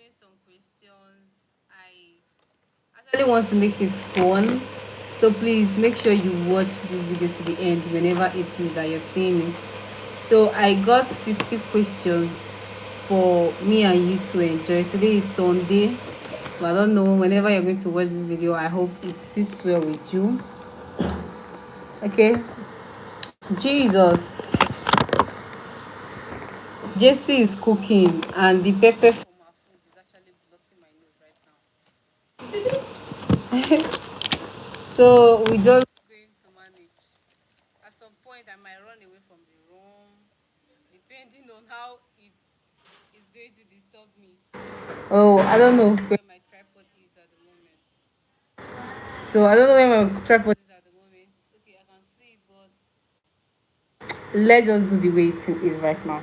doing some questions. I actually want to make it fun. So please make sure you watch this video to the end whenever it is that you're seeing it. So I got 50 questions for me and you to enjoy. Today is Sunday. But I don't know, whenever you're going to watch this video, I hope it sits well with you. Okay. Jesus. Jesse is cooking and the pepper from her food is actually blocking my nose right now. So we just going to manage. At some point I might run away from the room, depending on how it is going to disturb me. Oh, I don't know where my tripod is at the moment. So I don't know where my tripod is at the moment. Okay, I can see it, but let's just do the way it is right now.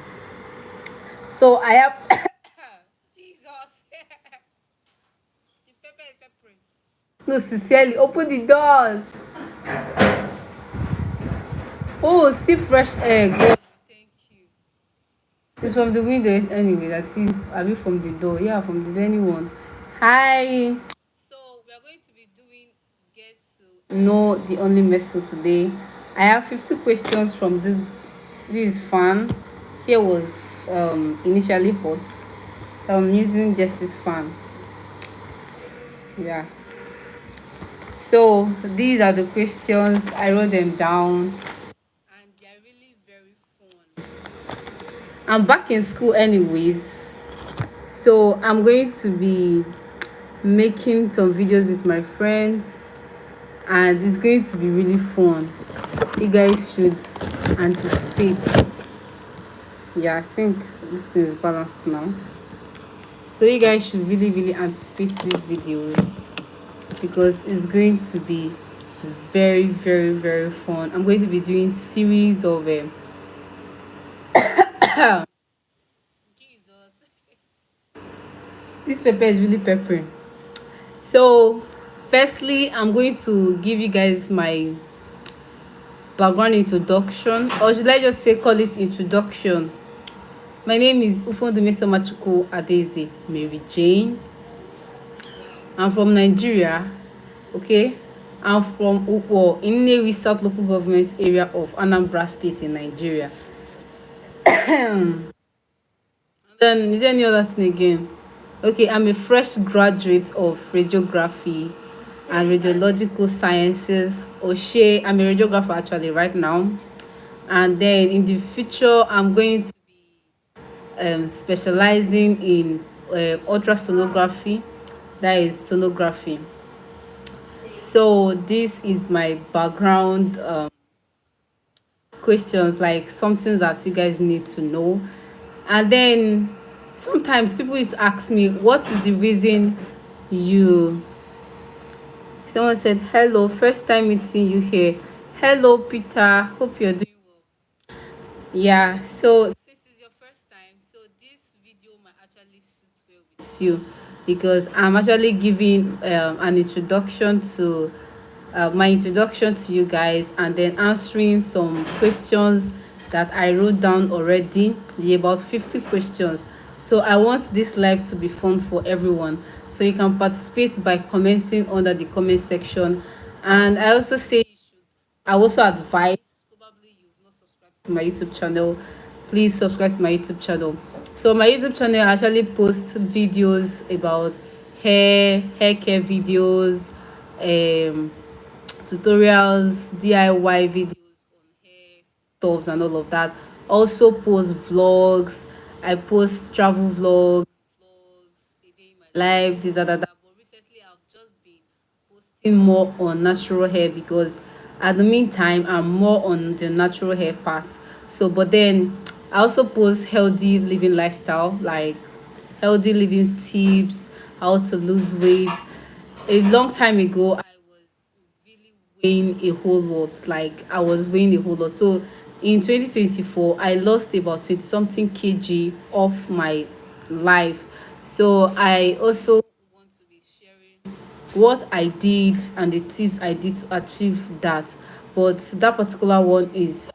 So I have Jesus. The pepper is peppering. No, sincerely, open the doors. Oh, see fresh air. God, thank you. It's from the window anyway. That's it. I mean from the door. Yeah, from the door. Anyone. Hi. So we are going to be doing get to know the only method today. I have 50 questions from this. This is fun. Here was initially hot. I'm using Jesse's fan. Yeah. So these are the questions. I wrote them down and they're really very fun. I'm back in school anyways, so I'm going to be making some videos with my friends and it's going to be really fun. You guys should anticipate. Yeah, I think this thing is balanced now, so you guys should really anticipate these videos because it's going to be very fun. I'm going to be doing series of Jesus. This pepper is really peppering. So firstly, I'm going to give you guys my background introduction, or should I just say call it introduction. My name is Ufondumesomachukwu Adeze Mary Jane. I'm from Nigeria. Okay, I'm from Ukwo in Nnewi South Local Government Area of Anambra State in Nigeria. Then is there any other thing again? Okay, I'm a fresh graduate of radiography and radiological sciences. Oshe, I'm a radiographer actually right now. And then in the future, I'm going to be specializing in ultrasonography, that is sonography. So this is my background questions, like something that you guys need to know. And then sometimes people used to ask me, what is the reason you someone said hello, first time meeting you here. Hello Peter, hope you're doing well. Yeah, so since it's your first time, so this video might actually suit well with you because I'm actually giving an introduction to my introduction to you guys and then answering some questions that I wrote down already. About 50 questions. So I want this live to be fun for everyone. So you can participate by commenting under the comment section. And I also say you should, I also advise, probably you've not subscribed to my YouTube channel, please subscribe to my YouTube channel. So my YouTube channel actually posts videos about hair care videos, tutorials, DIY videos on hair stuffs and all of that. Also post vlogs. I post travel vlogs, a day in my life, this, that. But recently I've just been posting more on natural hair because at the meantime I'm more on the natural hair part. So but then I also post healthy living lifestyle, like healthy living tips, how to lose weight. A long time ago I was really weighing a whole lot, like I was weighing a whole lot. So in 2024 I lost about 20 something kg off my life. So I also want to be sharing what I did and the tips I did to achieve that. But that particular one is not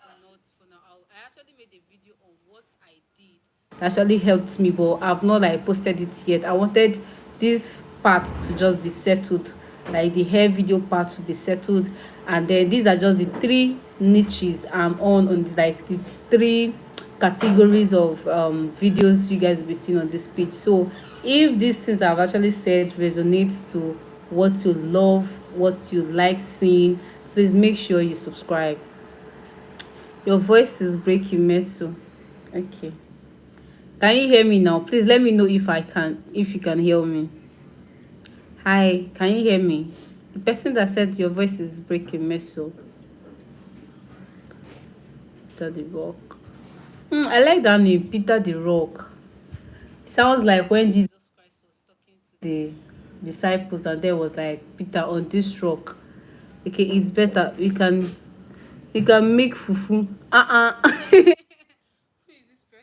for now. I actually made a video on what I did that actually helped me, but I've not like posted it yet. I wanted this part to just be settled, like the hair video part to be settled, and then these are just the three niches I'm on this, like the three categories of videos you guys will be seeing on this page. So if these things I've actually said resonates to what you love, what you like seeing, please make sure you subscribe. Your voice is breaking, Meso. Okay. Can you hear me now? Please let me know if you can hear me. Hi, can you hear me? The person that said your voice is breaking, Meso. Peter the Rock. I like that name, Peter the Rock. Sounds like when Jesus Christ was talking to the disciples and there was like, Peter, on this rock. Okay, it's better. You can make fufu.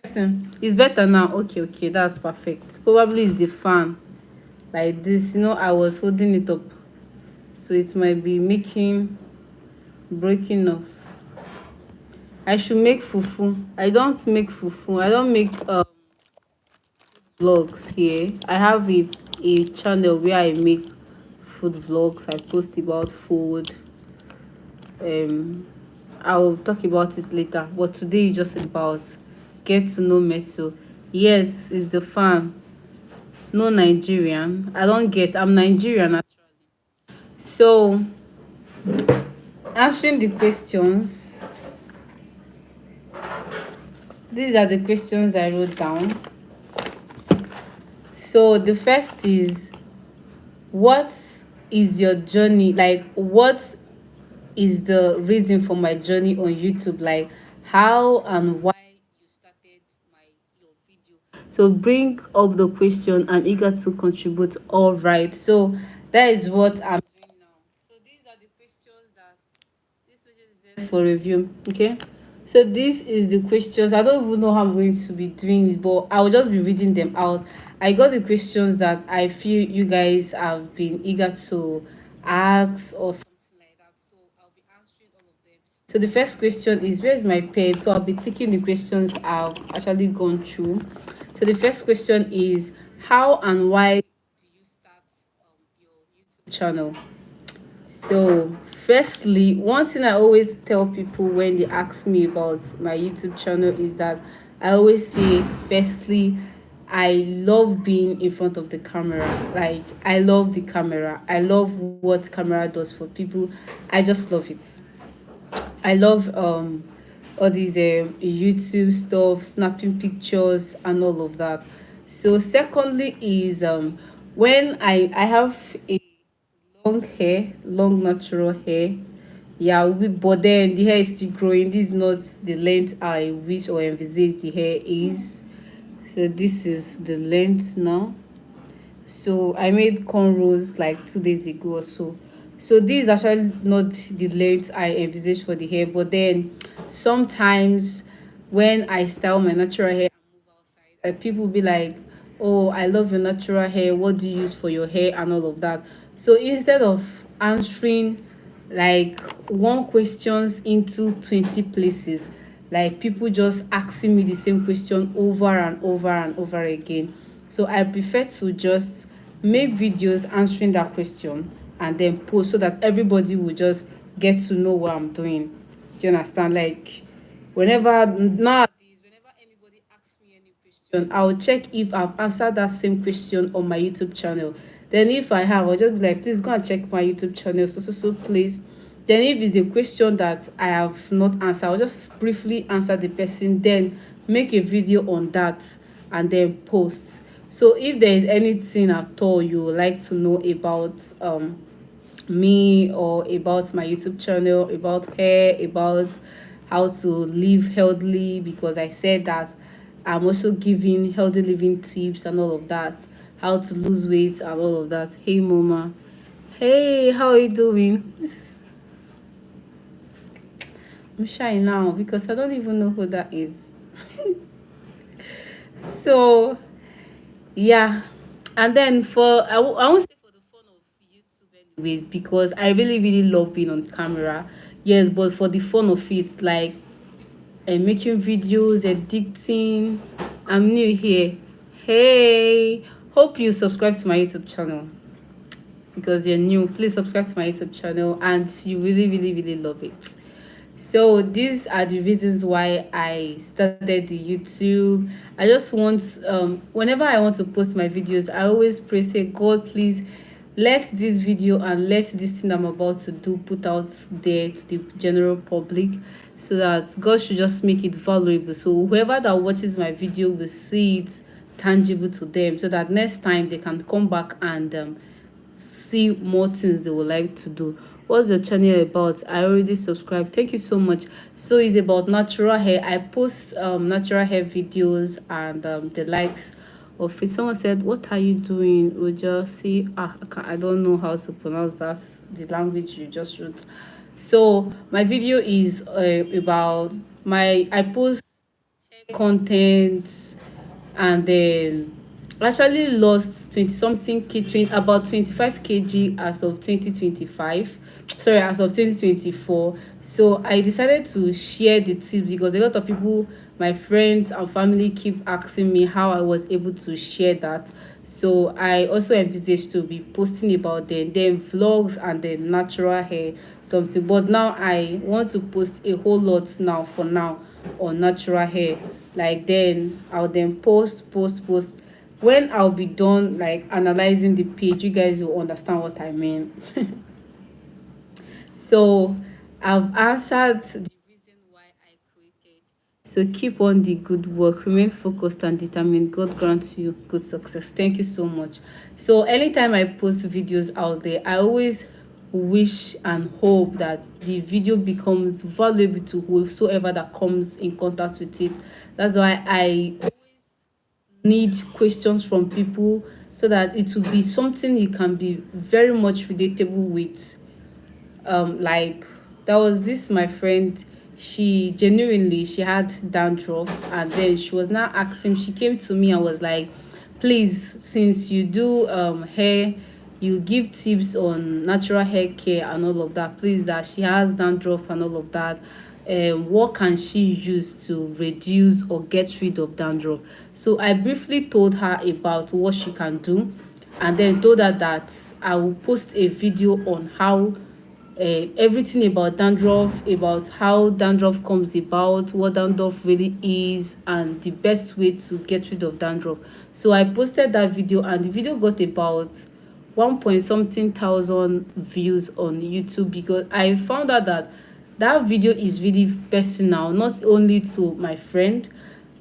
Person. It's better now. Okay, okay, that's perfect. Probably it's the fan. Like this, I was holding it up. So it might be breaking off. I should make fufu. I don't make fufu. I don't make vlogs here. I have a channel where I make food vlogs. I post about food. I'll talk about it later. But today is just about get to know Meso. Yes, it's the fan. No Nigerian. I don't get. I'm Nigerian actually. So answering the questions. These are the questions I wrote down. So the first is, what is your journey? Like, what is the reason for my journey on YouTube? Like, how and why you started your video. So bring up the question. I'm eager to contribute. All right. So that is what I'm doing now. So these are the questions that this question is there for review. Okay. So this is the questions. I don't even know how I'm going to be doing it, but I'll just be reading them out. I got the questions that I feel you guys have been eager to ask or something like that. So I'll be answering all of them. So the first question is, where's my pen? So I'll be taking the questions I've actually gone through. So the first question is, how and why do you start your YouTube channel? So, firstly, one thing I always tell people when they ask me about my YouTube channel is that I always say, firstly, I love being in front of the camera. Like, I love the camera. I love what camera does for people. I just love it. I love all these YouTube stuff, snapping pictures and all of that. So secondly is when I have a long natural hair. Yeah, but then the hair is still growing. This is not the length I wish or envisage the hair is. So this is the length now. So I made cornrows like 2 days ago or so. So this is actually not the length I envisaged for the hair, but then sometimes when I style my natural hair and move outside, people will be like, oh, I love your natural hair, what do you use for your hair and all of that. So instead of answering like one questions into 20 places, like people just asking me the same question over and over and over again, so I prefer to just make videos answering that question and then post so that everybody will just get to know what I'm doing. Do you understand? Like, whenever anybody asks me any question, I'll check if I've answered that same question on my YouTube channel. Then if I have, I'll just be like, please go and check my YouTube channel, so please. Then if it's a question that I have not answered, I'll just briefly answer the person, then make a video on that and then post. So if there is anything at all you would like to know about me or about my YouTube channel, about hair, about how to live healthily, because I said that I'm also giving healthy living tips and all of that, how to lose weight and all of that. Hey Mama. Hey, how are you doing? I'm shy now because I don't even know who that is. So yeah, and then I won't say for the fun of YouTube anyways, because I really love being on camera. Yes, but for the fun of it, like making videos, editing, I'm new here. Hey, hope you subscribe to my YouTube channel because you're new. Please subscribe to my YouTube channel and you really, really, really love it. So these are the reasons why I started the YouTube. I just want whenever I want to post my videos, I always pray, say, God, please let this video and let this thing I'm about to do put out there to the general public, so that God should just make it valuable, so whoever that watches my video will see it tangible to them, so that next time they can come back and see more things they would like to do. What's your channel about? I already subscribed. Thank you so much. So it's about natural hair. I post natural hair videos and the likes of it. Someone said, what are you doing? We just see, I don't know how to pronounce that, the language you just wrote. So my video is about my, I post content, and then I actually lost 20 something about 25 kg as of 2025, sorry, as of 2024. So I decided to share the tips because a lot of people, my friends and family, keep asking me how I was able to share that. So I also envisage to be posting about them, then vlogs and then natural hair something, but now I want to post a whole lot now, for now, on natural hair. Like then I'll then post when I'll be done like analyzing the page, you guys will understand what I mean. So I've answered the reason why I created. So keep on the good work, remain focused and determined. God grants you good success. Thank you so much. So anytime I post videos out there, I always wish and hope that the video becomes valuable to whosoever that comes in contact with it. That's why I need questions from people, so that it will be something you can be very much relatable with. Like, there was this my friend, she genuinely, she had dandruffs, and then she was now asking, she came to me and was like, please, since you do hair, you give tips on natural hair care and all of that, please, that she has dandruff and all of that, what can she use to reduce or get rid of dandruff. So I briefly told her about what she can do, and then told her that I will post a video on how everything about dandruff, about how dandruff comes about, what dandruff really is, and the best way to get rid of dandruff. So I posted that video, and the video got about 1 point something thousand views on YouTube, because I found out that that video is really personal, not only to my friend.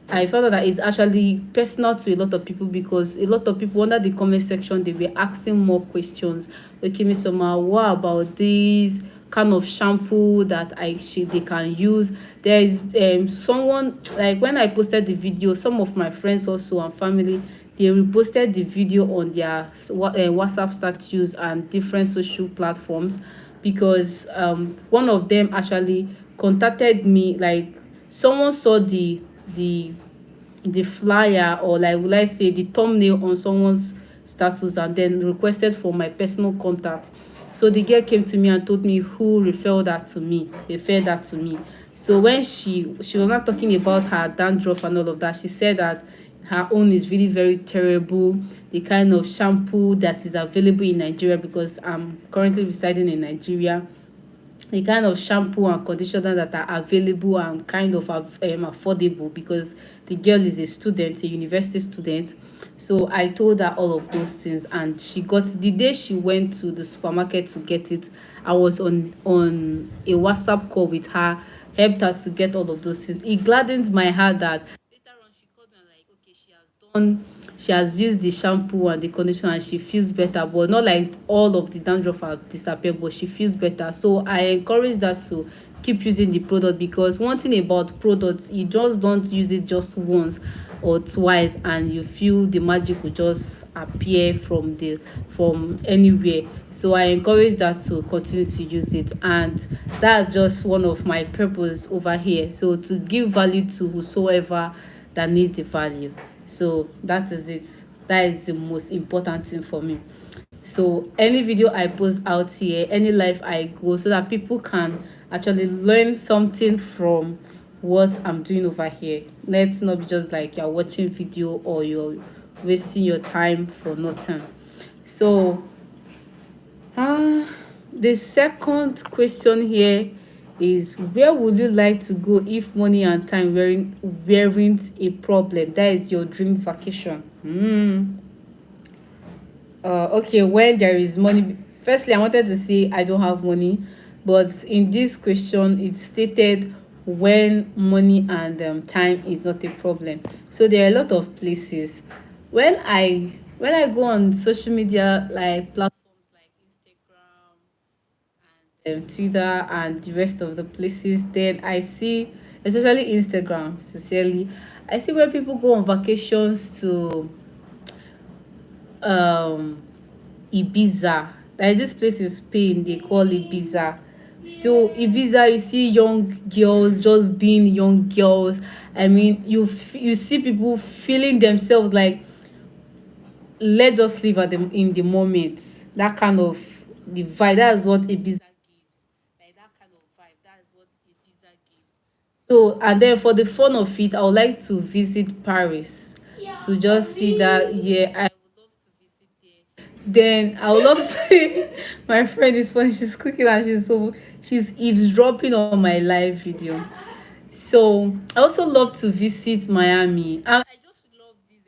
I found out that it's actually personal to a lot of people, because a lot of people under the comment section, they were asking more questions. Okay, Miss Soma, what about this kind of shampoo that they can use? There is someone, like when I posted the video, some of my friends also and family, they reposted the video on their WhatsApp status and different social platforms, because one of them actually contacted me, like someone saw the the flyer, or like will I say the thumbnail on someone's status, and then requested for my personal contact. So the girl came to me and told me who referred that to me. So when she was not talking about her dandruff and all of that, she said that her own is really very terrible, the kind of shampoo that is available in Nigeria, because I'm currently residing in Nigeria, the kind of shampoo and conditioner that are available and kind of affordable, because the girl is a student, a university student. So I told her all of those things, and she got, the day she went to the supermarket to get it, I was on a WhatsApp call with her, helped her to get all of those things. It gladdened my heart that later on she called me and like, okay, she has used the shampoo and the conditioner and she feels better, but not like all of the dandruff have disappeared, but she feels better. So I encourage that to keep using the product, because one thing about products, you just don't use it just once or twice and you feel the magic will just appear from anywhere. So I encourage that to continue to use it, and that's just one of my purpose over here, so to give value to whosoever that needs the value. So that is it. That is the most important thing for me. So any video I post out here, any live I go, so that people can actually learn something from what I'm doing over here. Let's not be just like you're watching video or you're wasting your time for nothing. So uh, the second question here is, where would you like to go if money and time weren't a problem? That is your dream vacation. Okay, when there is money. Firstly, I wanted to say I don't have money, but in this question it stated when money and time is not a problem. So there are a lot of places. When I go on social media like platforms like Instagram and Twitter and the rest of the places, then I see, especially Instagram, sincerely, I see where people go on vacations to um Ibiza. There is this place in Spain they call Ibiza. So Ibiza, you see young girls just being young girls. I mean, you see people feeling themselves like, let's just live at them in the moment. That kind of the vibe. That is what Ibiza gives. Like that kind of vibe. That is what Ibiza gives. So, and then for the fun of it, I would like to visit Paris to just see that. Yeah, I would love to visit there. Then I would love to. My friend is funny. She's cooking and she's eavesdropping on my live video. So I also love to visit Miami. I just love this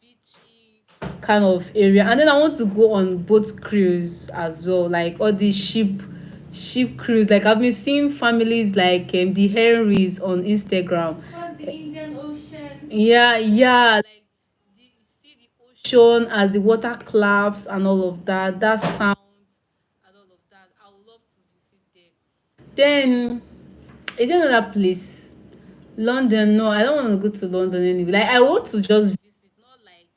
beachy kind of area, and then I want to go on boat cruise as well, like all these ship cruise. Like I've been seeing families like the Henrys on Instagram. Across the Indian Ocean. Yeah, yeah. Like you see the ocean as the water claps and all of that. That sound and all of that. I would love to visit there. Then is there another place? London, no, I don't want to go to London anyway. Like I want to just visit, not like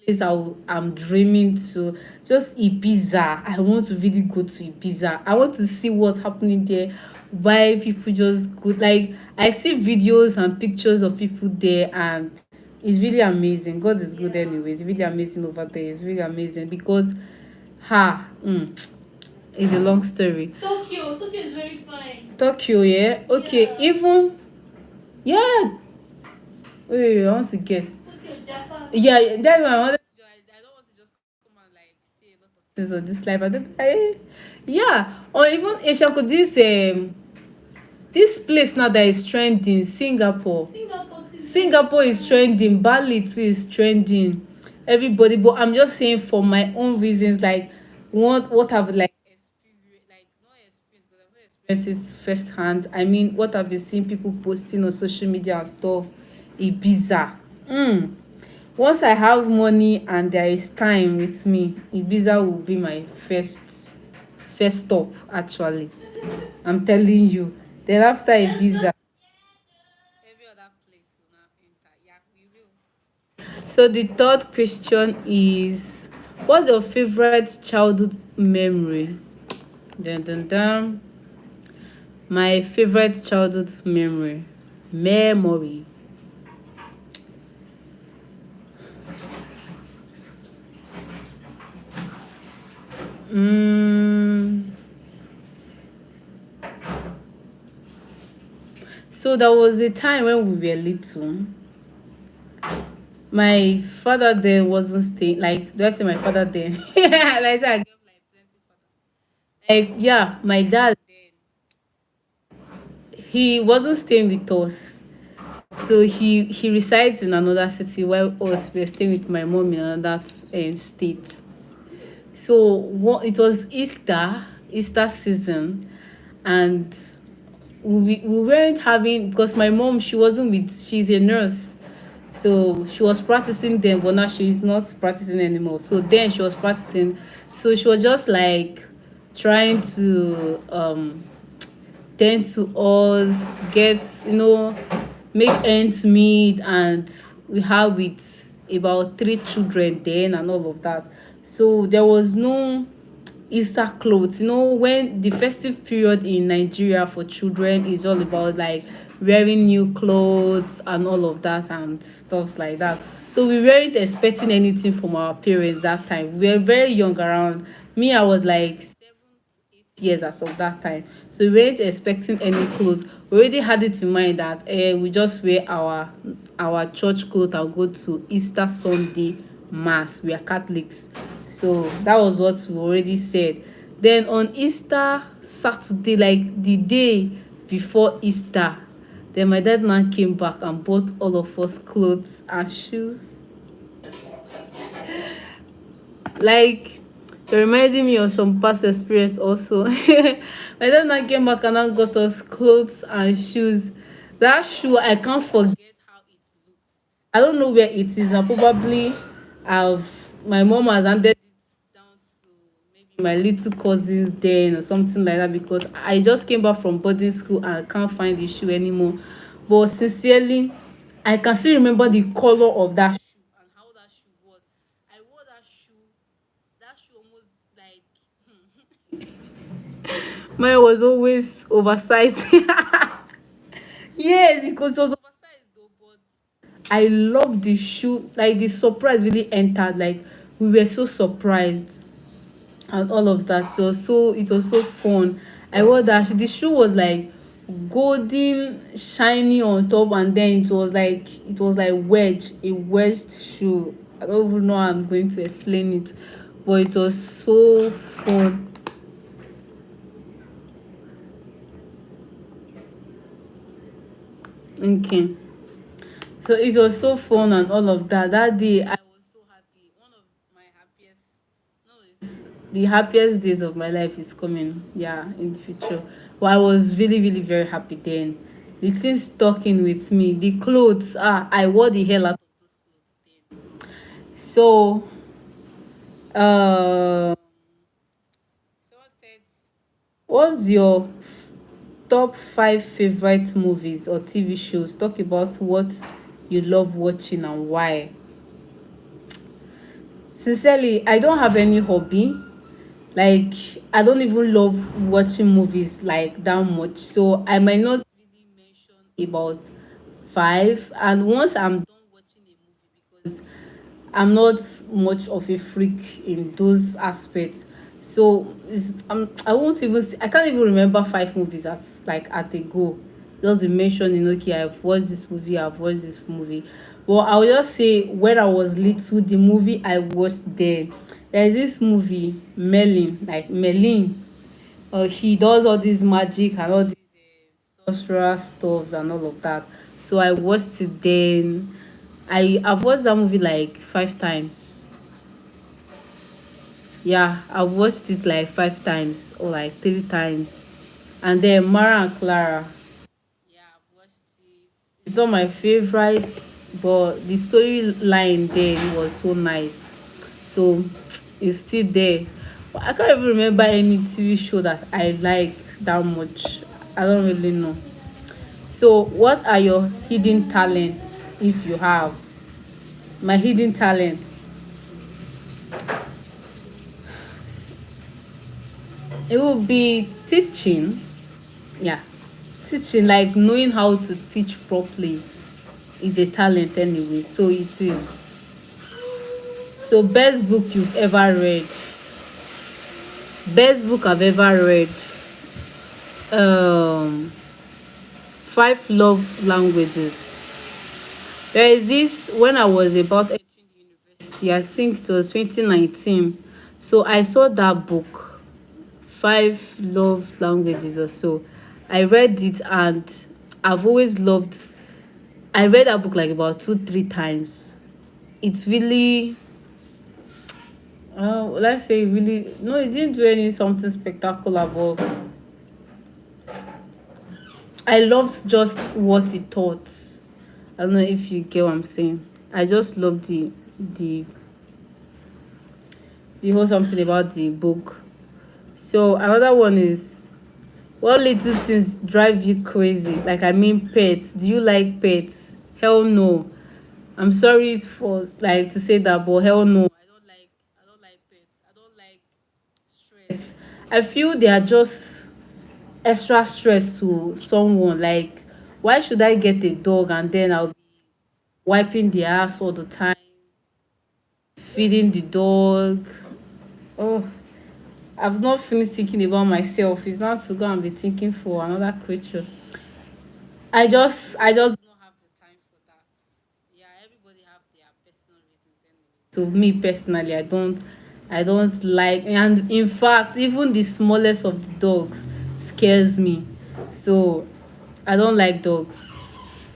it's a place I'm dreaming to. Just Ibiza. I want to really go to Ibiza. I want to see what's happening there. Why people just go, like I see videos and pictures of people there, and it's really amazing. God is good anyway. It's really amazing over there. It's really amazing because it's a long story. Tokyo is very fine. Tokyo, yeah. Okay, yeah. Even yeah. Wait, I want to get. Tokyo, Japan. Yeah, that's what I wanted to do. I don't want to just come and like say a lot of things on this live. Yeah, or even Asia could this place now that is trending, Singapore. Singapore is trending. Bali too is trending. Everybody, but I'm just saying for my own reasons, like what I've like experienced, like not experienced, but I've not experienced it firsthand. I mean, what I've been seeing people posting on social media and stuff. Ibiza. Once I have money and there is time with me, Ibiza will be my first stop. Actually, I'm telling you. Then after Ibiza, every other place will now enter. Yeah, we will. So the third question is, what's your favorite childhood memory? Dun, dun, dun. My favorite childhood memory. So there was a time when we were little. My father then wasn't staying. Like, do I say my father then? Like I said, I get like plenty father. Like, yeah, my dad then, he wasn't staying with us. So he resides in another city while us were staying with my mom in another state. So what, it was Easter season, and we weren't having, because my mom, she's a nurse, so she was practicing then, but now she's not practicing anymore. So then she was practicing, so she was just like trying to tend to us, get, make ends meet, and we have with about three children then and all of that. So there was no Easter clothes. When the festive period in Nigeria for children is all about like wearing new clothes and all of that and stuff like that. So we weren't expecting anything from our parents that time. We were very young around. Me, I was like 7 to 8 years as of that time. So we weren't expecting any clothes. We already had it in mind that we just wear our church clothes and go to Easter Sunday mass. We are Catholics. So that was what we already said. Then on Easter Saturday, like the day before Easter, then my dad now came back and bought all of us clothes and shoes. Like, you're reminding me of some past experience also. My dad now came back and now got us clothes and shoes. That shoe, I can't forget how it looks. I don't know where it is now. Probably my mom has handed it down to maybe my little cousins then or something like that, because I just came back from boarding school and I can't find the shoe anymore. But sincerely, I can still remember the color of that shoe and how that shoe was. I wore that shoe almost like mine was always oversized. Yes, because it was oversized though, but I love the shoe. Like the surprise really entered. Like we were so surprised and all of that. It was so fun. I wore that shoe. The shoe was like golden, shiny on top, and then it was like a wedged shoe. I don't even know how I'm going to explain it, but it was so fun. Okay. So it was so fun and all of that. That day I was so happy. One of my happiest, no, it's the happiest days of my life is coming. Yeah, in the future. But I was really, really very happy then. The things stuck in with me. The clothes, I wore the hell out of those clothes then. So, uh, someone said, what's your top five favorite movies or TV shows? Talk about what you love watching and why. Sincerely, I don't have any hobby. Like, I don't even love watching movies like that much. So I might not really mention about five. And once I'm done watching a movie, because I'm not much of a freak in those aspects. So I won't even I can't even remember five movies at a go. Just be mentioning, okay, I've watched this movie, I've watched this movie. But I'll just say when I was little, the movie I watched then. There's this movie, Merlin, like Merlin. He does all this magic and all these sorcerer stuffs and all of that. So I watched it then. I've watched that movie like 5 times. Yeah, I've watched it like 5 times or like 3 times. And then Mara and Clara. Yeah, I've watched it. It's not my favorite, but the storyline then was so nice. So it's still there. But I can't even remember any TV show that I like that much. I don't really know. So what are your hidden talents if you have? My hidden talents. It will be teaching. Yeah. Teaching, like knowing how to teach properly is a talent anyway. So it is. So best book you've ever read. Best book I've ever read. Um Five love languages. There is this when I was about entering the university, I think it was 2019. So I saw that book, Five Love Languages or so. I read it and I've always loved I read that book like about 2, 3 times. It's really let's say really no, it didn't do any something spectacular, but I loved just what it taught. I don't know if you get what I'm saying. I just love the the whole something about the book. So another one is, what little things drive you crazy? Like, I mean, pets. Do you like pets? Hell no. I'm sorry for like to say that, but hell no. I don't like pets. I don't like stress. I feel they are just extra stress to someone. Like, why should I get a dog and then I'll be wiping the ass all the time, feeding the dog? Oh, I've not finished thinking about myself. It's not to go and be thinking for another creature. I just do not have the time for that. Yeah, everybody have their personal reasons anyway. So me personally, I don't like, and in fact, even the smallest of the dogs scares me. So I don't like dogs,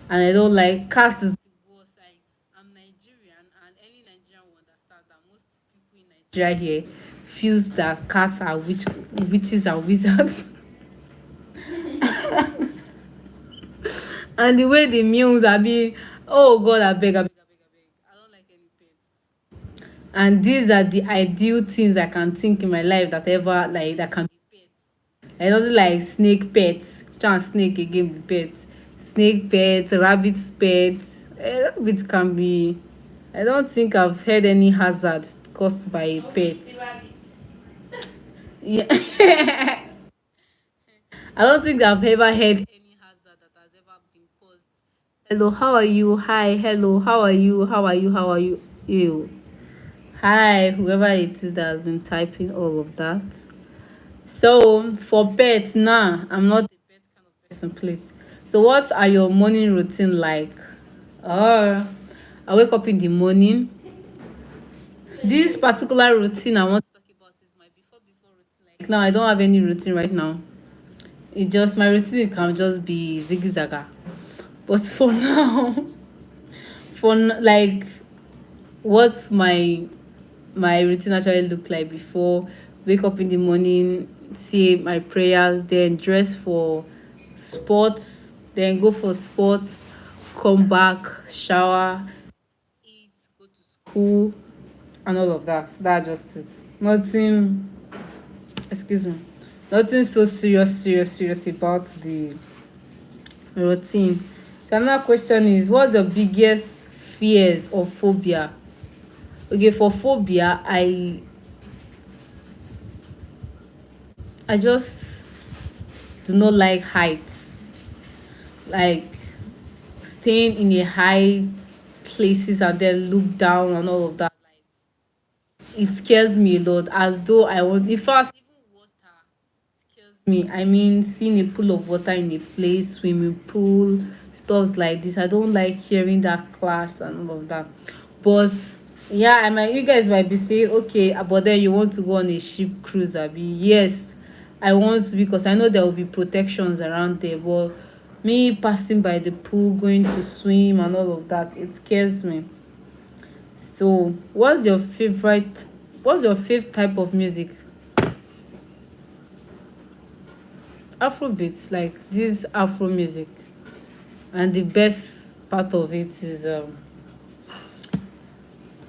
and I don't like cats is the worst. I'm Nigerian, and any Nigerian will understand that most people in Nigeria here feels that cats are witches and wizards. And the way the meals are being, oh God, I beg. I don't like any pets. And these are the ideal things I can think in my life that ever like that can be pets. I don't like snake pets. Try and snake again with pets. Snake pets, rabbit pets. Rabbit can be. I don't think I've heard any hazard caused by pets. Yeah. I don't think I've ever heard any hazard that has ever been caused. Hello, how are you? Hi, hello, how are you? How are you? How are you? You. Hi, whoever it is that has been typing all of that. So for pets, nah, I'm not a pet kind of person, please. So what are your morning routine like? I wake up in the morning. This particular routine I want to talk about is my before routine. Like now, I don't have any routine right now. It just my routine can just be ziggy zaga. But for now, like what's my routine actually look like before wake up in the morning, say my prayers, then dress for sports, then go for sports, come back, shower, eat, go to school, and all of that. That's just it. Nothing, excuse me, nothing so serious about the routine. So another question is, what's your biggest fears or phobia? Okay, for phobia, I just do not like heights. Like staying in a high places and then look down and all of that. It scares me a lot. As though I would, in fact, even water scares me. I mean, seeing a pool of water in a place, swimming pool, stuff like this. I don't like hearing that clash and all of that. But yeah, you guys might be saying, okay, but then you want to go on a ship cruise, Abi? Yes, I want to, because I know there will be protections around there. But me passing by the pool, going to swim and all of that, it scares me. So, what's your favorite type of music? Afrobeats, like this Afro music. And the best part of it is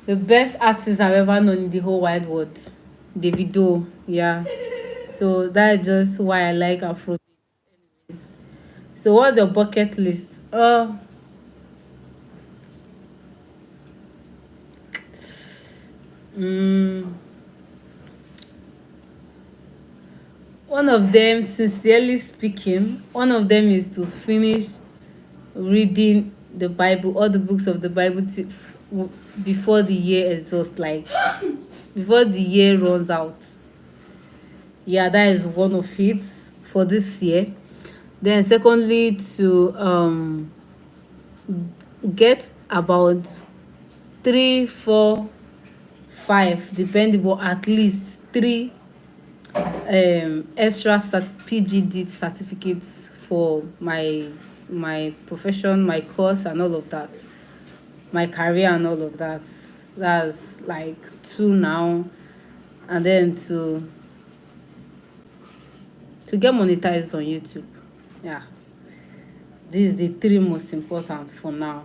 the best artist I've ever known in the whole wide world, Davido. Yeah. So that's just why I like Afrobeats. So what's your bucket list? Mm, one of them, sincerely speaking, one of them is to finish reading the Bible, all the books of the Bible, before the year exhausts, like before the year runs out. Yeah, that is one of it for this year. Then secondly, to get about 3, 4, 5, depending, but at least 3 extra PGD certificates for my profession, my course and all of that, my career and all of that. That's like 2 now. And then to get monetized on YouTube. Yeah, this is the 3 most important for now.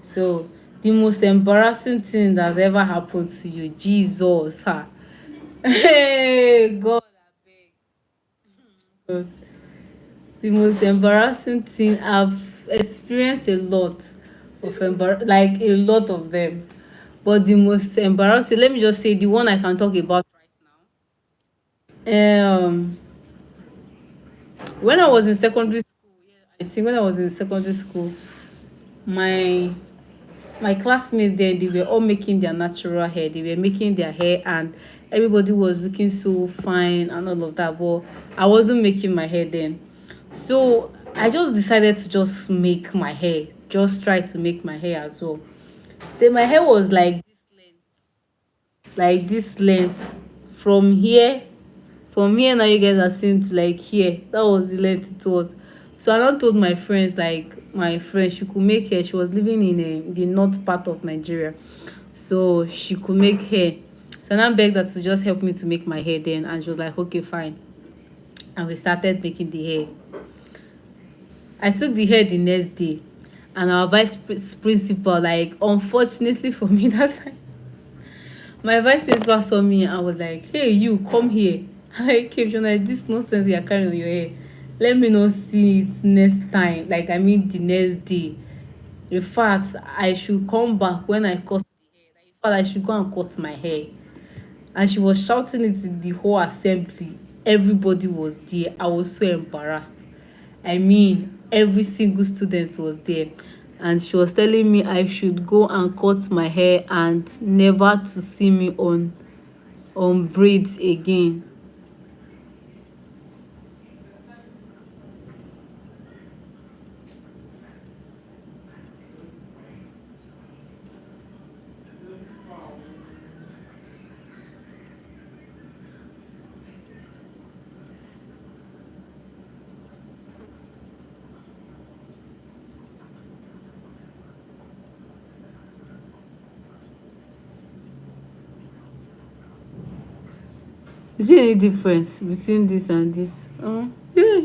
So the most embarrassing thing that's ever happened to you, Jesus, huh? Hey God, God. The most embarrassing thing, I've experienced a lot of like a lot of them. But the most embarrassing, let me just say the one I can talk about right now. When I was in secondary school, yeah, I think when I was in secondary school, my my classmates then, they were all making their natural hair. They were making their hair, and everybody was looking so fine and all of that. But I wasn't making my hair then. So I just decided to just make my hair. Just try to make my hair as well. Then my hair was like this length from here. From here now you guys are seeing to like here. That was the length it was. So I now told my friends, like my friend, she could make hair. She was living in the north part of Nigeria, so she could make hair. So I now begged her to just help me to make my hair then, and she was like, okay, fine. And we started making the hair. I took the hair the next day, and our principal, like unfortunately for me that time, my vice principal saw me and was like, hey, you come here. I came, she was like, this nonsense you are carrying on your hair. Let me not see it next time. Like, I mean, the next day. In fact, I should come back when I cut the hair. Like, in fact, I should go and cut my hair. And she was shouting it in the whole assembly. Everybody was there. I was so embarrassed. I mean, every single student was there. And she was telling me I should go and cut my hair and never to see me on braids again. Is there any difference between this and this? Yeah.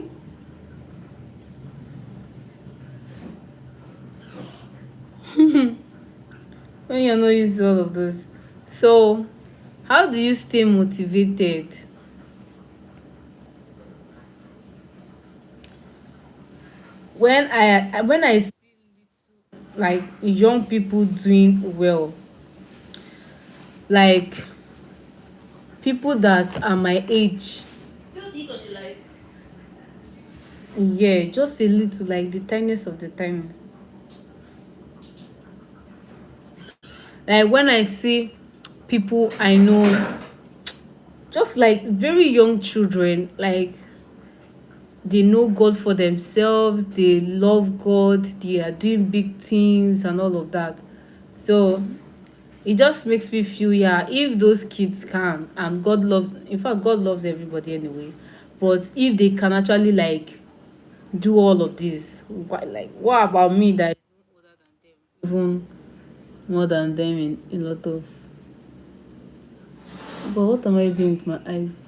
When you're not used to all of this. So, how do you stay motivated when I see like young people doing well, like people that are my age? Yeah, just a little, like the tiniest of the tiniest. Like when I see people I know, just like very young children, like they know God for themselves, they love God, they are doing big things and all of that. So it just makes me feel, yeah, if those kids can, and God loves, in fact, God loves everybody anyway. But if they can actually like do all of this, what about me that is even more than them in a lot of. But what am I doing with my eyes?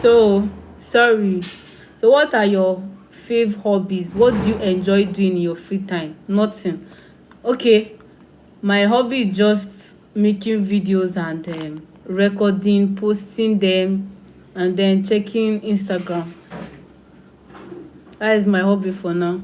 So sorry. So what are your fave hobbies? What do you enjoy doing in your free time? Nothing. Okay, my hobby is just making videos and recording, posting them, and then checking Instagram. That is my hobby for now.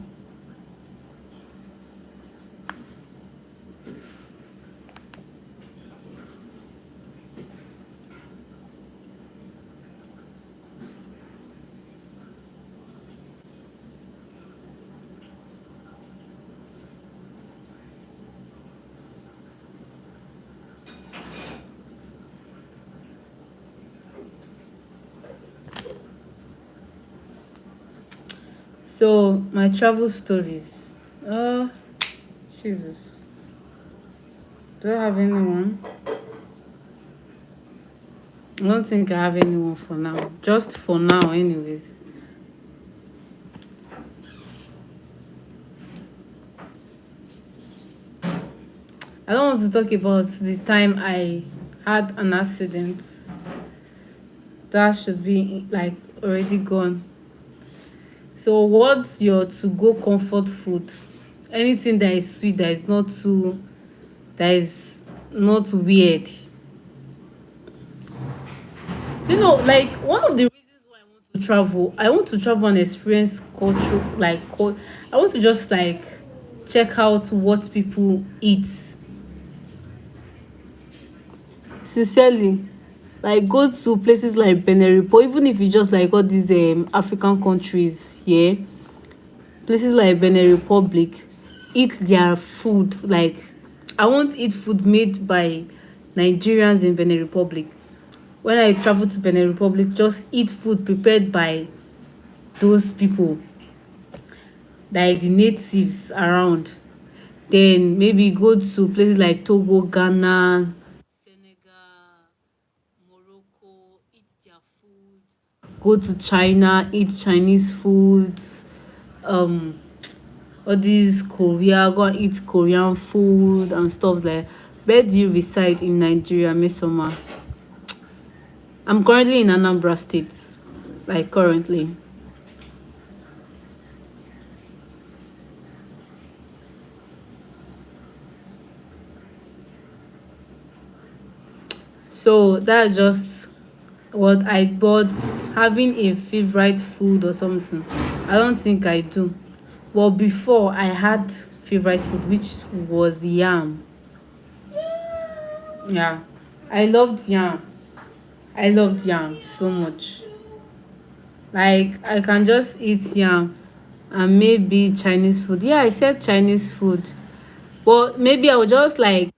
So my travel stories. Jesus. Do I have anyone? I don't think I have anyone for now. Just for now, anyways. I don't want to talk about the time I had an accident. That should be like already gone. So what's your to go comfort food? Anything that is sweet, that is not weird. Do you know, like one of the reasons why I want to travel. I want to travel and experience culture, like I want to just like check out what people eat. Sincerely, like go to places like Benin Republic, even if you just like all these African countries, yeah, places like Benin Republic, eat their food. Like I want to eat food made by Nigerians in Benin Republic. When I travel to Benin Republic, just eat food prepared by those people, like the natives around. Then maybe go to places like Togo, Ghana, Senegal, Morocco, eat their food. Go to China, eat Chinese food. Um, all these Korea, go and eat Korean food and stuff like. Where do you reside in Nigeria, Mesoma? I'm currently in Anambra State, like currently. So that's just what I bought. Having a favorite food or something, I don't think I do. But before I had favorite food, which was yam. Yeah, I loved yam. I loved yam so much. Like I can just eat yam and maybe Chinese food. Yeah, I said Chinese food. But maybe I would just like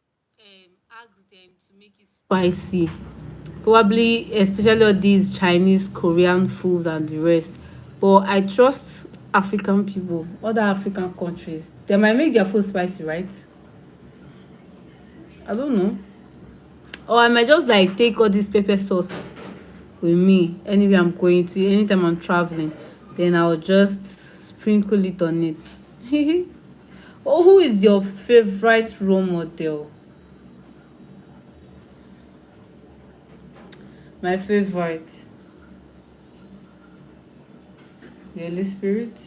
ask them to make it spicy. Probably especially all these Chinese, Korean food and the rest. But I trust African people, other African countries. They might make their food spicy, right? I don't know. Or I might just like take all this pepper sauce with me anywhere I'm going to, anytime I'm traveling. Then I'll just sprinkle it on it. Oh, who is your favorite role model? My favorite, the Holy Spirit.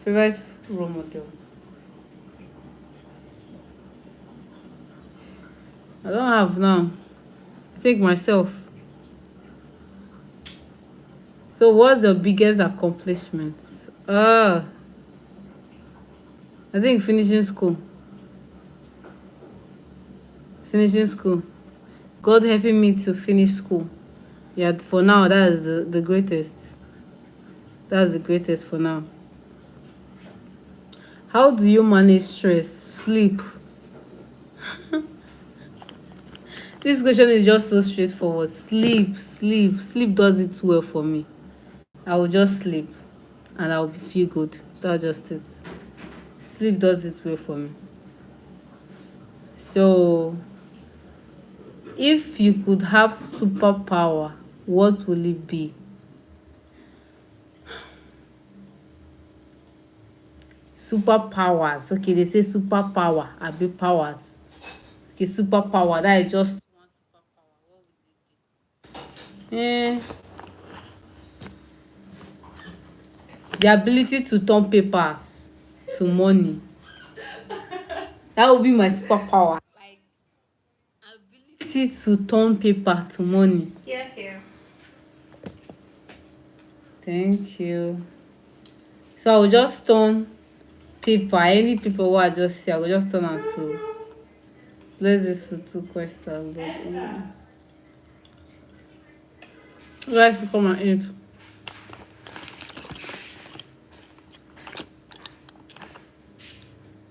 Favorite role model. I don't have now. I think myself. So what's your biggest accomplishment? Uh I think finishing school. Finishing school. God helping me to finish school. Yeah, for now that is the greatest. That's the greatest for now. How do you manage stress? Sleep. This question is just so straightforward. Sleep, sleep, sleep does it well for me. I will just sleep and I will feel good. That's just it. Sleep does it well for me. So if you could have superpower, what will it be? Superpowers. Okay, they say superpower. I be powers. Okay, superpower. That is just one superpower. What will it be? The ability to turn papers to money. That would be my superpower. Like ability to turn paper to money. Yeah, here. Thank you. So I will just turn paper, any paper what I just see, I will just turn am to. Bless this for two questions, Lord. Amen. You guys should come and eat.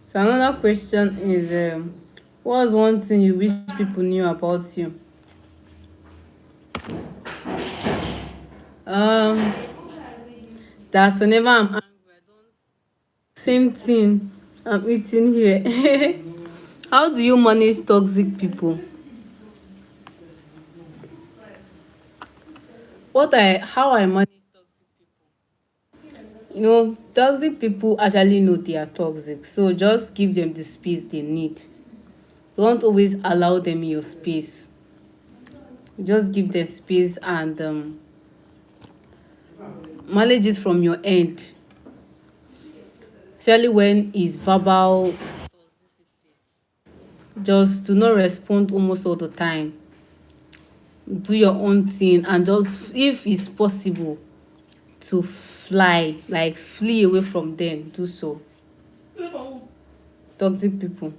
So another question is, what's one thing you wish people knew about you? Um, that whenever I'm angry, I don't. Same thing. I'm eating here. How do you manage toxic people? How I manage toxic people? Toxic people actually know they are toxic, so just give them the space they need. Don't always allow them in your space. Just give them space and manage it from your end. Especially when it's verbal toxicity. Just do not respond almost all the time. Do your own thing and just, if it's possible, to fly, like flee away from them, do so. Toxic people.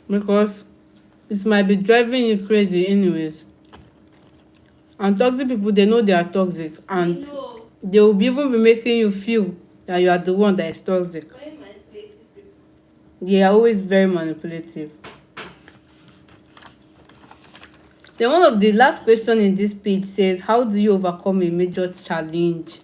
Because it might be driving you crazy anyways. And toxic people, they know they are toxic, and they will even be making you feel that you are the one that is toxic. They are always very manipulative. Then one of the last question in this page says, how do you overcome a major challenge?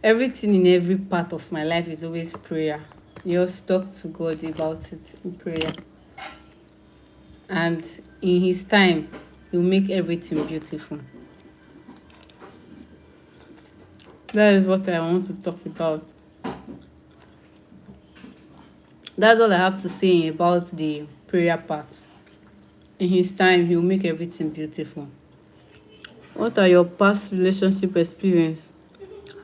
Everything in every part of my life is always prayer. You just talk to God about it in prayer. And in his time, he'll make everything beautiful. That is what I want to talk about. That's all I have to say about the prayer part. In his time, he'll make everything beautiful. What are your past relationship experience?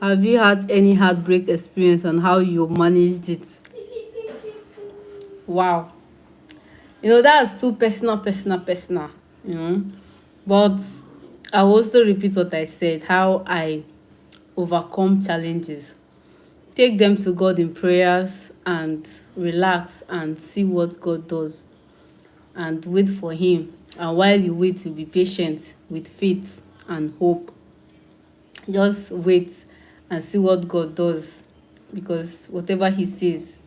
Have you had any heartbreak experience and how you managed it? Wow. That's too personal, But I will also repeat what I said, how I overcome challenges. Take them to God in prayers and relax and see what God does and wait for him. And while you wait, you be patient with faith and hope. Just wait and see what God does, because whatever he says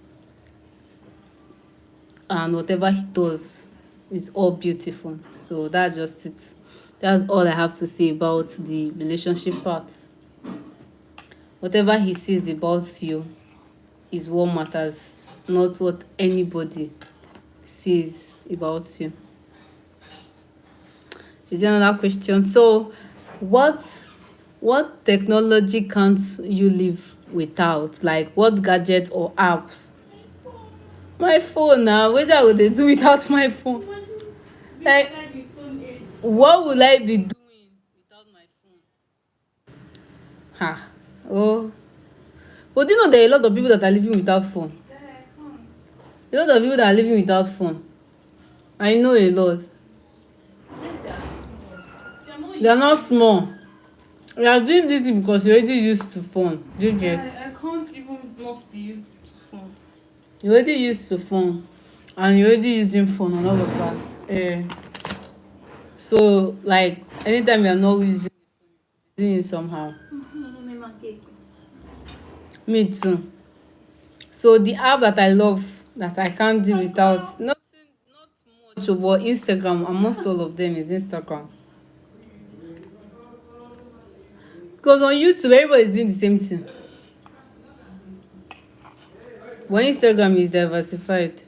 and whatever he does is all beautiful. So that's just it. That's all I have to say about the relationship part. Whatever he says about you is what matters, not what anybody says about you. Is there another question? So what technology can't you live without? Like, what gadget or apps? My phone now. Wetin would they do without my phone? Like, what will I be doing without my phone? Oh, but do you know there are a lot of people that are living without phone? A lot of people that are living without phone. I know a lot. They are not small. You are doing this because you're already used to phone. Do you get? I can't even not be used to phone. You're already used to phone, and you're already using phone and all of that. So, like, anytime you're not using it, doing it somehow. Me too. So the app that I love, that I can't do without, not much, but Instagram, amongst all of them, is Instagram. Because on YouTube, everybody is doing the same thing. But Instagram is diversified.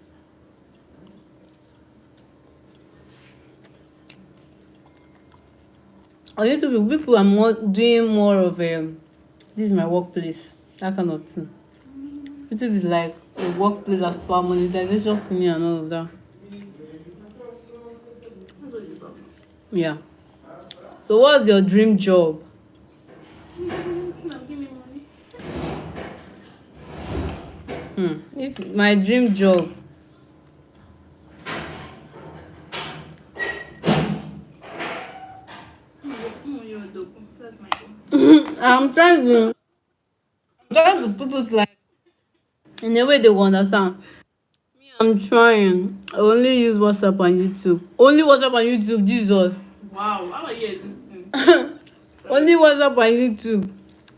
On YouTube, people are doing more of this is my workplace, that kind of thing. YouTube is like a workplace as per monetization company and all of that. Yeah. So what's your dream job? If my dream job, I'm trying to put it like in a way they will understand. Me, I'm trying. I only use WhatsApp and YouTube. Only WhatsApp and YouTube, Jesus. Wow, how are you existing? Only WhatsApp and YouTube.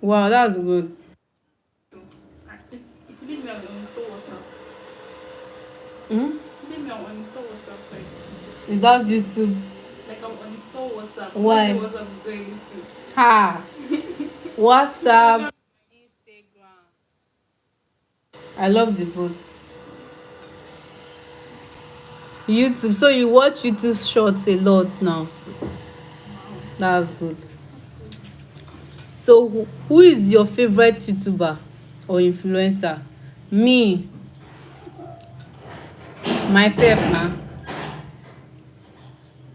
Wow, that's good. If you leave me, I'll uninstall WhatsApp. Hmm? Leave me, I'll uninstall WhatsApp. Like, Without YouTube. Like I'll uninstall WhatsApp. Why? WhatsApp is doing YouTube. Ha! WhatsApp, Instagram. I love the both. YouTube. So you watch YouTube shorts a lot now. That's good. So who is your favorite YouTuber or influencer? Me. Myself now.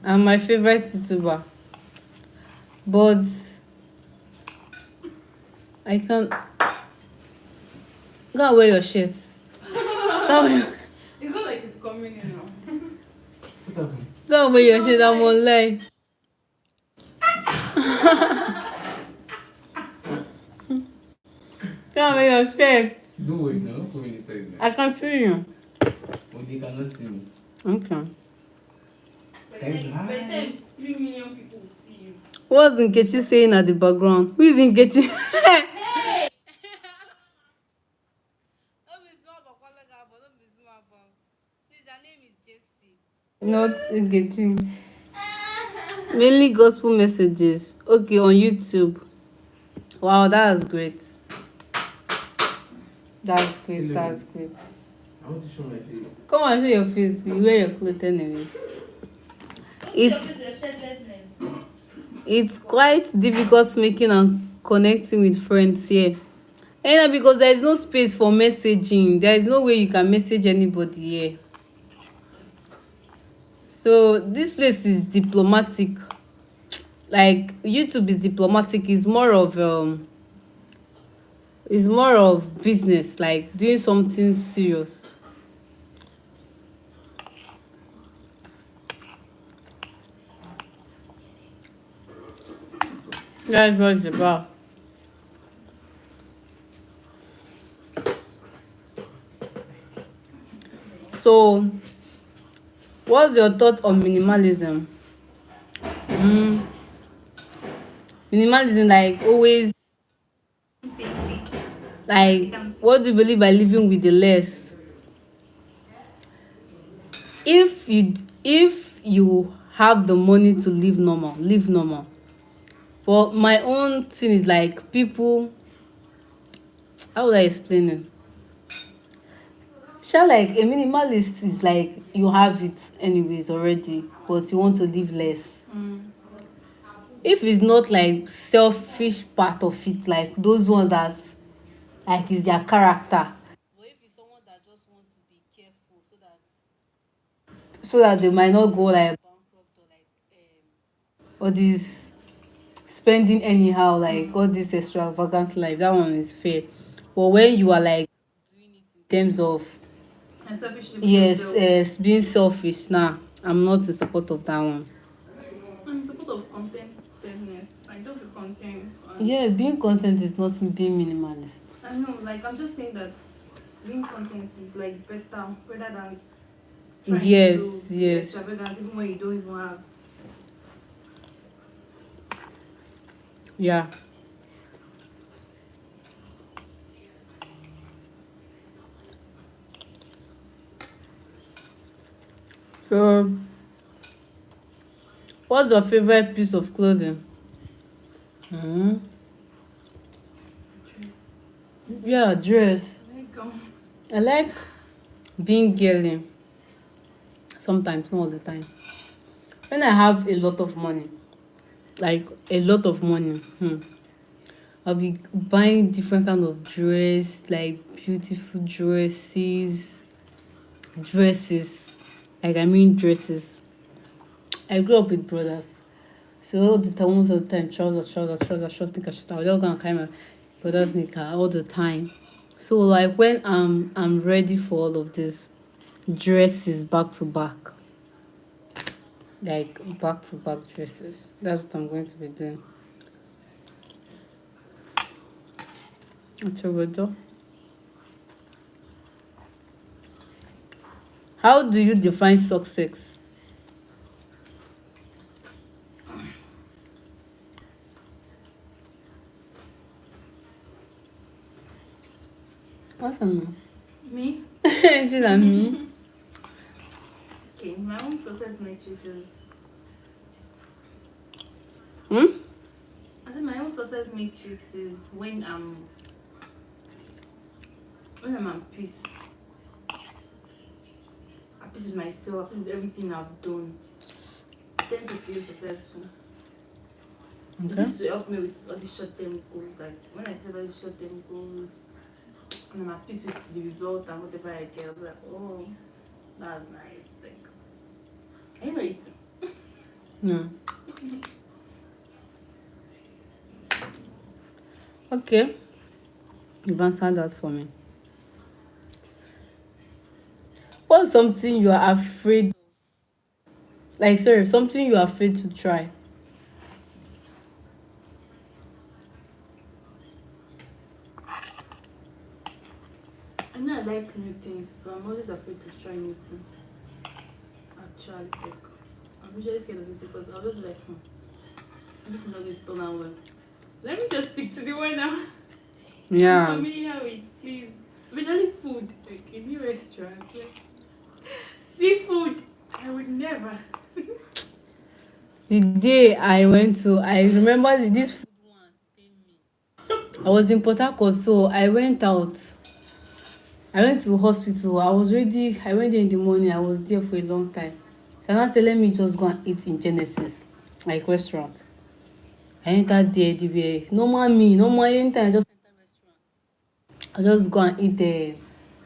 I'm my favorite YouTuber. But I can't. Go and wear your shirt. It's not like it's coming in now. What happened? Don't be your shit, I'm online. Don't be your shit. Don't worry now, don't come inside now. I can see you. But they cannot see me. Okay. By Can you the hide? time 3 million people will see you. What's Nkechi saying at the background? Who is Nkechi? Not Nkechi. Mainly gospel messages. Okay, on YouTube. Wow, that's great. That's great. Hello. That's great. I want to show my face. Come on, show your face. You wear your clothes anyway. It's it's quite difficult making and connecting with friends here. And because there is no space for messaging. There is no way you can message anybody here. So this place is diplomatic. Like YouTube is diplomatic. It's more of business, like doing something serious. That's what it's about. So, what's your thought on minimalism? Minimalism, like always, like what do you believe by living with the less? If you have the money to live normal, live normal. But my own thing is like people. How would I explain it? Sure, like a minimalist is like you have it anyways already, but you want to live less. If it's not like selfish part of it, like those ones that like is their character. But if it's someone that just wants to be careful so that they might not go like bankrupt or like all this spending anyhow, like all this extravagant life, that one is fair. But when you are like doing it in terms of And selfishly yes, yourself. yes, being selfish, nah, I'm not in support of that one. I'm in support of contentedness. I just be content. And Yeah, being content is not being minimalist. I know, like I'm just saying that being content is like better rather than trying Yes, to be yes. extravagant even when you don't even have. Yeah. So, what's your favorite piece of clothing? Yeah, dress. I like being girly. Sometimes, not all the time. When I have a lot of money, like a lot of money, I'll be buying different kind of dress, like beautiful dresses. Like I mean dresses. I grew up with brothers. So all the time, most of the time, trousers, short knicker, short. I was just gonna carry my brother's knicker all the time. So like when I'm ready for all of this, dresses back to back, like back to back dresses. That's what I'm going to be doing. Achogodo. How do you define success? What's that? Me? Is it on me? Okay, my own success matrix is Hmm? I think my own success matrix is when I'm at peace. At peace with myself, at peace with everything I've done. I tend to feel successful. It Okay. used to help me with all these short term goals. Like when I set all these short term goals and I'm at peace with the result and whatever I get, I'll be like, oh, that's nice. Like I know it. Yeah. Okay. You've answered that for me. What's something you are afraid, like sorry, something you are afraid to try? I know I like new things, but I'm always afraid to try new things. Actually, like, I'm usually scared of it because I'll just be like, this is not going to turn out well. Let me just stick to the one I'm Yeah. familiar with, please. Especially food, like a new restaurant, like seafood. I would never. The day I went to, I remember this food one pain me. I was in Port Harcourt, so I went out. I went to hospital. I was ready. I went there in the morning. I was there for a long time. So I now said, let me just go and eat in Genesis, like restaurant. I entered there, the way normal me, normal anytime I just enter restaurant. I just go and eat the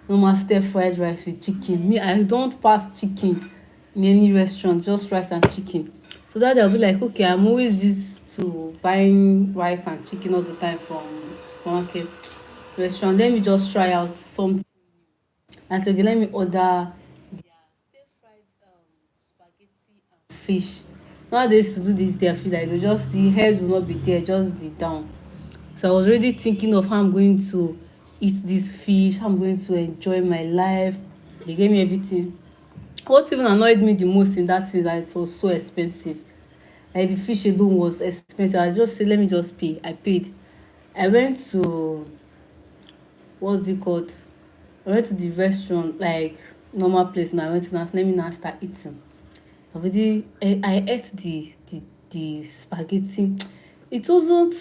normal stir fried rice with chicken. Me, I don't pass chicken in any restaurant, just rice and chicken. So that they'll be like, okay, I'm always used to buying rice and chicken all the time from supermarket restaurant. Let me just try out something. And so okay, let me order their stir fried spaghetti and fish. Now they used to do this their fish like they just the head will not be there, just the down. So I was already thinking of how I'm going to eat this fish, how I'm going to enjoy my life. They gave me everything. What even annoyed me the most in that is that it was so expensive. Like the fish alone was expensive. I just said, let me just pay. I paid. I went to what's it called? I went to the restaurant, like normal place. Now I went to now let me now start eating. Already, I ate the spaghetti. It wasn't.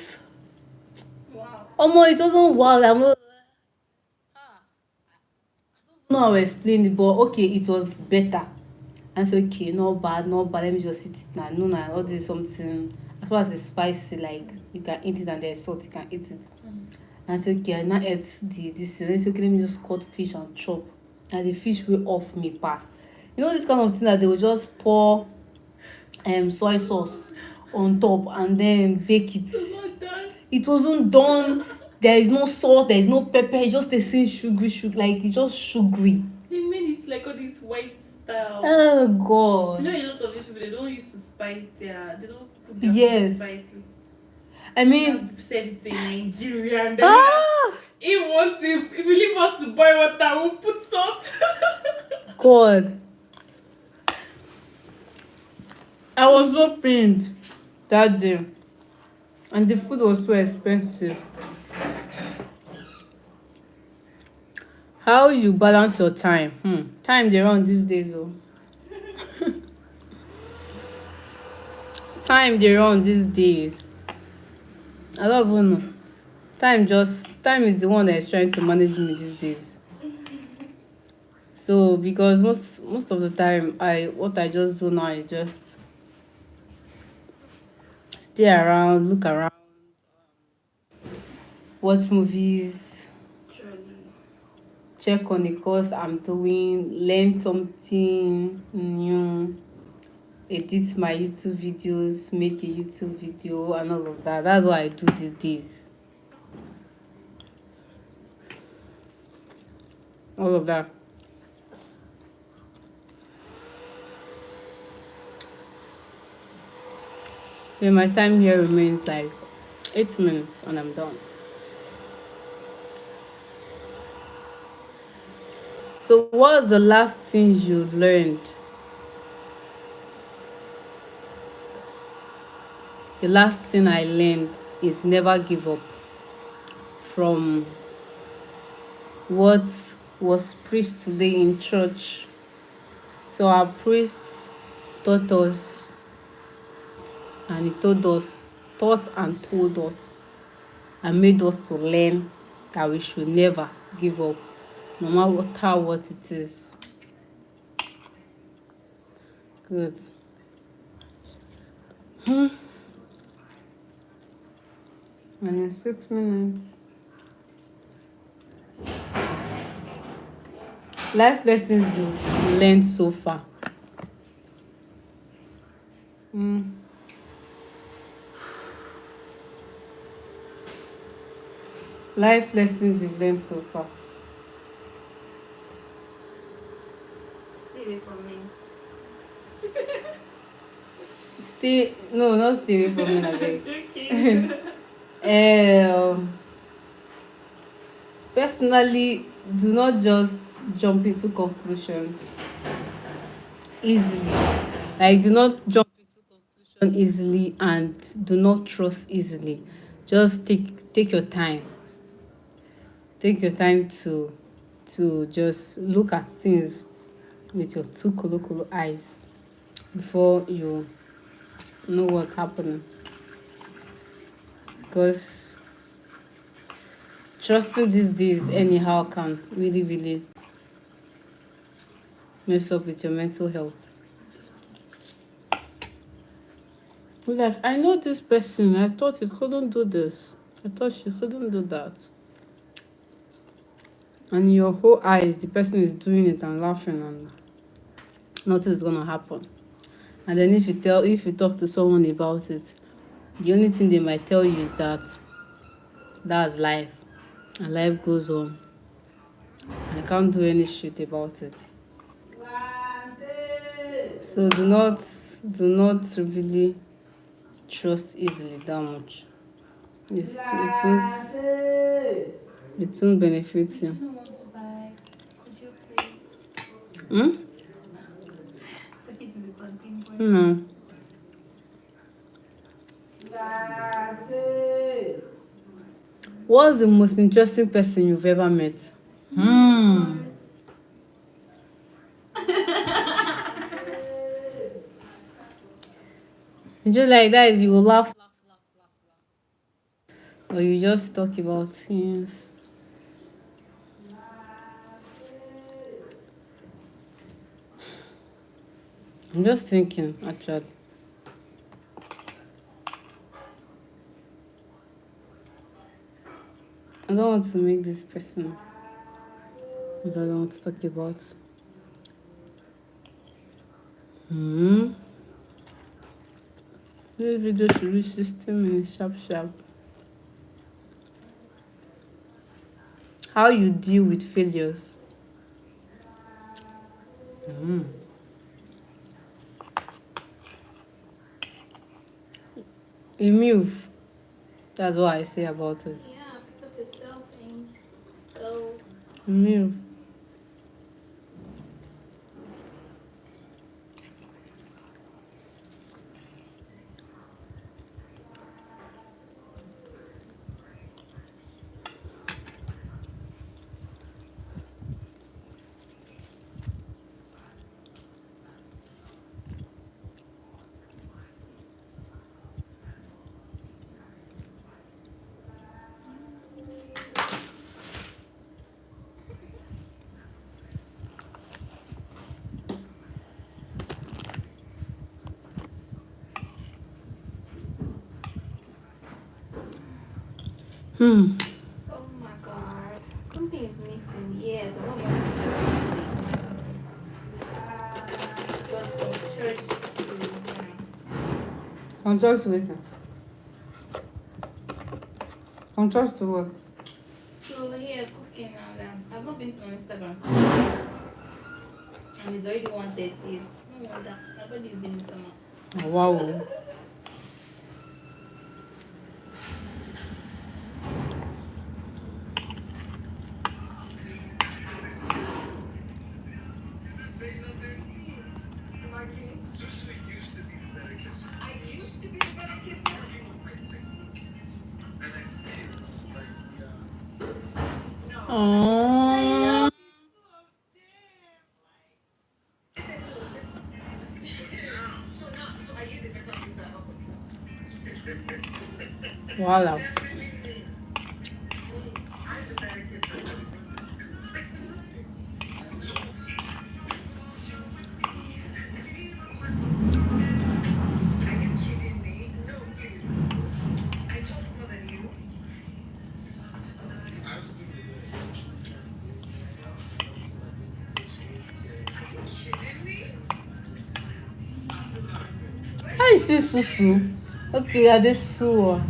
Wow. It wasn't wow. I'm not. No, I will explain it, but okay, it was better. And so okay, not bad, not bad. Let me just eat it now. No, now all this something. As far as it's spicy, like you can eat it and there's salt, you can eat it. And so okay, I now ate the this thing. Then okay, let me just cut fish and chop. And the fish will off me pass. You know this kind of thing that they will just pour soy sauce on top and then bake it. It's not done. It wasn't done. There is no salt, there is no pepper, it's just the same sugary, like it's just sugary. They made it like all this white style. Oh You know, god. a lot of these people they don't used to spice they don't put their Yes. spices. I mean, Have said it in Nigeria and ah he wants if you leave us to boil water, we'll put salt. god. I was so pained that day. And the food was so expensive. How you balance your time? Time dey run these days oh. Time dey run these days. I don't even know. Time is the one that is trying to manage me these days. So because most of the time what I just do now is just stay around, look around, watch movies, Surely. check on the course I'm doing, learn something new, edit my YouTube videos, make a YouTube video and all of that. That's what I do these days. All of that. Then my time here remains like 8 minutes and I'm done. So what's the last thing you learned? The last thing I learned is never give up from what was preached today in church. So our priest taught us and he taught and told us and made us to learn that we should never give up, no matter what it is. Good. And in 6 minutes. Life lessons you've learned so far. Life lessons you've learned so far. stay away from me. No, not stay away from me, I beg. Joking. Personally, do not just jump into conclusions easily. Like, do not jump into conclusion easily, and do not trust easily. Just take your time. Take your time to just look at things with your two kolo eyes before you know what's happening. Because trusting these days anyhow can really mess up with your mental health. Like, I know this person. I thought he couldn't do this. I thought she couldn't do that. And in your whole eyes, the person is doing it and laughing, and nothing is gonna happen. And then if you talk to someone about it, the only thing they might tell you is that that's life, and life goes on. I can't do any shit about it. So do not really trust easily that much. It won't benefit you. I don't want to buy. Could you please? Take it to the container point. No. What's the most interesting person you've ever met? Just like that, you will laugh, or you just talk about things. I'm just thinking, actually. I don't want to make this personal, because I don't want to talk about. This video should reach 60 minutes sharp. How you deal with failures. A move. That's what I say about it. Yeah, pick up yourself and go. A move. Oh my god. Something is missing. Yes, I don't know what it was from church to I'm just waiting. I'm just to what? So here cooking and I've not been on Instagram since. And it's already 1:30. No wonder. Nobody is doing summer. Oh, wow. Oh. Voila. How is this susu? Okay, yeah, this susu.